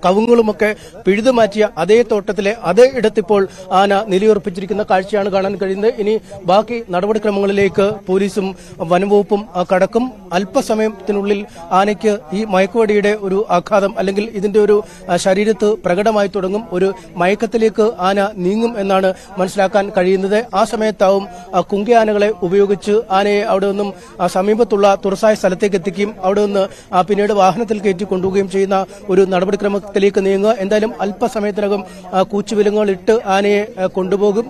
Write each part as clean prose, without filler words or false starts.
കവുങ്ങളുമൊക്കെ പിഴുതുമാറ്റിയ അതേ തോട്ടത്തിലെ അതേ ഇടത്തിപ്പോൾ ആന നിലയുറപ്പിച്ചിരിക്കുന്ന കാഴ്ചയാണ് കാണാൻ കഴിയുന്നത്. ഇനി ബാക്കി നടപടിക്രമങ്ങളിലേക്ക് പോലീസും വനംവകുപ്പും കടക്കും. അല്പസമയത്തിനുള്ളിൽ ആനയ്ക്ക് ഈ മയക്കുവടിയുടെ ഒരു ആഘാതം അല്ലെങ്കിൽ ഇതിന്റെ ഒരു ശരീരത്ത് പ്രകടമായി തുടങ്ങും. ഒരു മയക്കത്തിലേക്ക് ആന നീങ്ങും എന്നാണ് മനസ്സിലാക്കാൻ കഴിയുന്നത്. ആ സമയത്താവും കുങ്കിയാനകളെ ഉപയോഗിച്ച് ആനയെ അവിടെ നിന്നും സമീപത്തുള്ള തുറസായ സ്ഥലത്തേക്ക് എത്തിക്കുകയും അവിടെ നിന്ന് പിന്നീട് വാഹനത്തിൽ കയറ്റി കൊണ്ടുപോവുകയും ചെയ്യുന്ന ഒരു നടപടിക്രമത്തിലേക്ക് നീങ്ങുക. എന്തായാലും അല്പസമയത്തിനകം കൂച്ചുവിലങ്ങുകൾ ഇട്ട് ആനയെ കൊണ്ടുപോകും.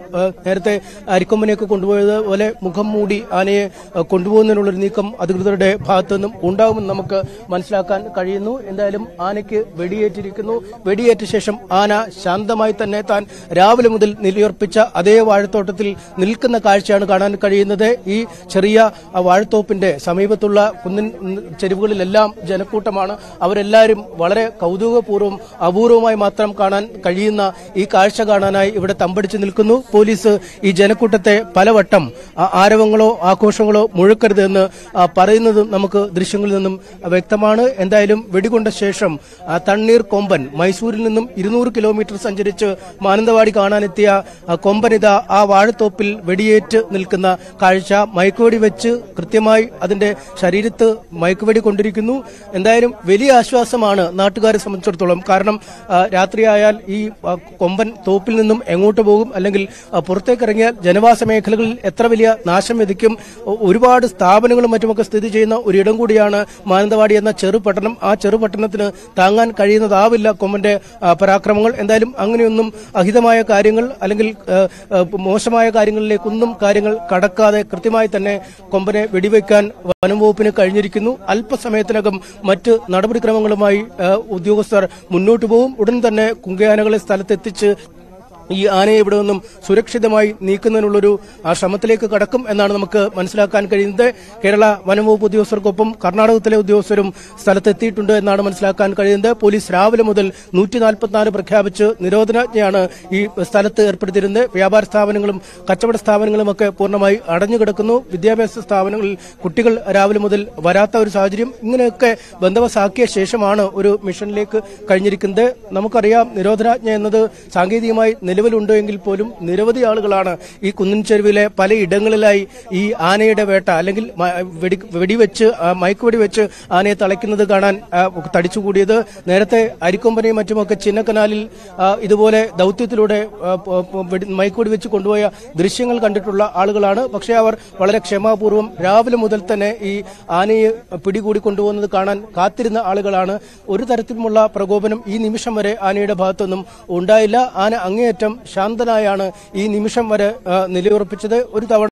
നേരത്തെ അരിക്കൊമ്പനെയൊക്കെ കൊണ്ടുപോയതുപോലെ മുഖം മൂടി ആനയെ കൊണ്ടുപോകുന്നതിനുള്ളൊരു നീക്കം അധികൃതരുടെ ഭാഗത്തു നിന്നും ഉണ്ടാകുമെന്ന് നമുക്ക് മനസ്സിലാക്കാൻ കഴിയുന്നു. എന്തായാലും ആനയ്ക്ക് വെടിയേറ്റിരിക്കുന്നു. വെടിയേറ്റ ശേഷം ആന ശാന്തമായി തന്നെ താൻ രാവിലെ മുതൽ നിലയുറപ്പിച്ച അതേ വാഴത്തോട്ടത്തിൽ നിൽക്കുന്ന കാഴ്ചയാണ് കാണാൻ കഴിയുന്നത്. ഈ ചെറിയ വാഴത്തോപ്പിന്റെ സമീപത്തുള്ള കുന്നിൻ ചെരുവുകളിലെല്ലാം ജനക്കൂട്ടമാണ്. അവരെല്ലാവരും വളരെ കൗതുകപൂർവ്വം അപൂർവമായി മാത്രം കാണാൻ കഴിയുന്ന ഈ കാഴ്ച കാണാനായി ഇവിടെ തമ്പടിച്ചു നിൽക്കുന്നു. പോലീസ് ഈ ജനക്കൂട്ടത്തെ പലവട്ടം ആരവങ്ങളോ ആഘോഷങ്ങളോ മുഴക്കരുത് എന്ന് പറയുന്നത് നമുക്ക് ദൃശ്യങ്ങളിൽ നിന്നും വ്യക്തമാണ്. എന്തായാലും വെടികൊണ്ട ശേഷം തണ്ണീർ കൊമ്പൻ മൈസൂരിൽ നിന്നും 200 കിലോമീറ്റർ സഞ്ചരിച്ച് മാനന്തവാടി കാണാനെത്തിയ കൊമ്പനിത ആ വാഴത്തോപ്പിൽ വെടിയേറ്റ് നിൽക്കുന്ന കാഴ്ച മയക്കുവെടി വെച്ച് കൃത്യമായി അതിന്റെ ശരീരത്ത് മയക്കുവെടി കൊണ്ടിരിക്കുന്നു. എന്തായാലും വലിയ ആശ്വാസമാണ് നാട്ടുകാരെ സംബന്ധിച്ചിടത്തോളം. കാരണം രാത്രിയായാൽ ഈ കൊമ്പൻ തോപ്പിൽ നിന്നും എങ്ങോട്ട് പോകും, അല്ലെങ്കിൽ പുറത്തേക്കിറങ്ങിയാൽ ജനവാസ മേഖലകളിൽ എത്ര വലിയ നാശം വിധിക്കും. ഒരുപാട് സ്ഥാപനങ്ങളും മറ്റുമൊക്കെ സ്ഥിതി ചെയ്യുന്ന ഒരിടം കൂടിയാണ് മാനന്തവാടി എന്ന ചെറുപട്ടണം. ആ ചെറുപട്ടണത്തിന് താങ്ങാൻ കഴിയുന്നതാവില്ല കൊമ്പന്റെ പരാക്രമങ്ങൾ. എന്തായാലും അങ്ങനെയൊന്നും അഹിതമായ കാര്യങ്ങൾ അല്ലെങ്കിൽ മോശമായ കാര്യങ്ങളിലേക്കൊന്നും കാര്യങ്ങൾ കടക്കാതെ കൃത്യമായി തന്നെ കൊമ്പനെ വെടിവെക്കാൻ വനംവകുപ്പിന് കഴിഞ്ഞിരിക്കുന്നു. അല്പസമയത്തിനകം മറ്റ് നടപടിക്രമങ്ങളുമായി ഉദ്യോഗസ്ഥർ മുന്നോട്ടു പോകും. ഉടൻ തന്നെ കുങ്കിയാനകളെ സ്ഥലത്തെത്തിച്ച് ഈ ആനയെ ഇവിടെ നിന്നും സുരക്ഷിതമായി നീക്കുന്നതിനുള്ളൊരു ശ്രമത്തിലേക്ക് കടക്കും എന്നാണ് നമുക്ക് മനസ്സിലാക്കാൻ കഴിയുന്നത്. കേരള വനംവകുപ്പ് ഉദ്യോഗസ്ഥർക്കൊപ്പം കർണാടകത്തിലെ ഉദ്യോഗസ്ഥരും സ്ഥലത്തെത്തിയിട്ടുണ്ട് എന്നാണ് മനസ്സിലാക്കാൻ കഴിയുന്നത്. പോലീസ് രാവിലെ മുതൽ 144 പ്രഖ്യാപിച്ച് നിരോധനാജ്ഞയാണ് ഈ സ്ഥലത്ത് ഏർപ്പെടുത്തിയിരുന്നത്. വ്യാപാര സ്ഥാപനങ്ങളും കച്ചവട സ്ഥാപനങ്ങളും ഒക്കെ പൂർണ്ണമായി അടഞ്ഞുകിടക്കുന്നു. വിദ്യാഭ്യാസ സ്ഥാപനങ്ങളിൽ കുട്ടികൾ രാവിലെ മുതൽ വരാത്ത ഒരു സാഹചര്യം. ഇങ്ങനെയൊക്കെ ബന്ദോബസ്താക്കിയ ശേഷമാണ് ഒരു മിഷനിലേക്ക് കഴിഞ്ഞിരിക്കുന്നത്. നമുക്കറിയാം, നിരോധനാജ്ഞ എന്നത് സാങ്കേതികമായി നിലവിലുണ്ട് എങ്കിൽ പോലും നിരവധി ആളുകളാണ് ഈ കുന്നിൻ ചെരുവിലെ പലയിടങ്ങളിലായി ഈ ആനയുടെ വേട്ട അല്ലെങ്കിൽ വെടിവെച്ച് മയക്കുവെടി വെച്ച് ആനയെ തളയ്ക്കുന്നത് കാണാൻ തടിച്ചുകൂടിയത്. നേരത്തെ അരിക്കൊമ്പനെയും മറ്റുമൊക്കെ ചിന്നക്കനാലിൽ ഇതുപോലെ ദൌത്യത്തിലൂടെ മയക്കുവെടി വെച്ച് കൊണ്ടുപോയ ദൃശ്യങ്ങൾ കണ്ടിട്ടുള്ള ആളുകളാണ്. പക്ഷേ അവർ വളരെ ക്ഷമാപൂർവ്വം രാവിലെ മുതൽ തന്നെ ഈ ആനയെ പിടികൂടി കൊണ്ടുപോകുന്നത് കാണാൻ കാത്തിരുന്ന ആളുകളാണ്. ഒരു തരത്തിലുമുള്ള പ്രകോപനം ഈ നിമിഷം വരെ ആനയുടെ ഭാഗത്തൊന്നും ഉണ്ടായില്ല. ആന അങ്ങേയറ്റം ശാന്തനായാണ് ഈ നിമിഷം വരെ നിലയുറപ്പിച്ചത്. ഒരു തവണ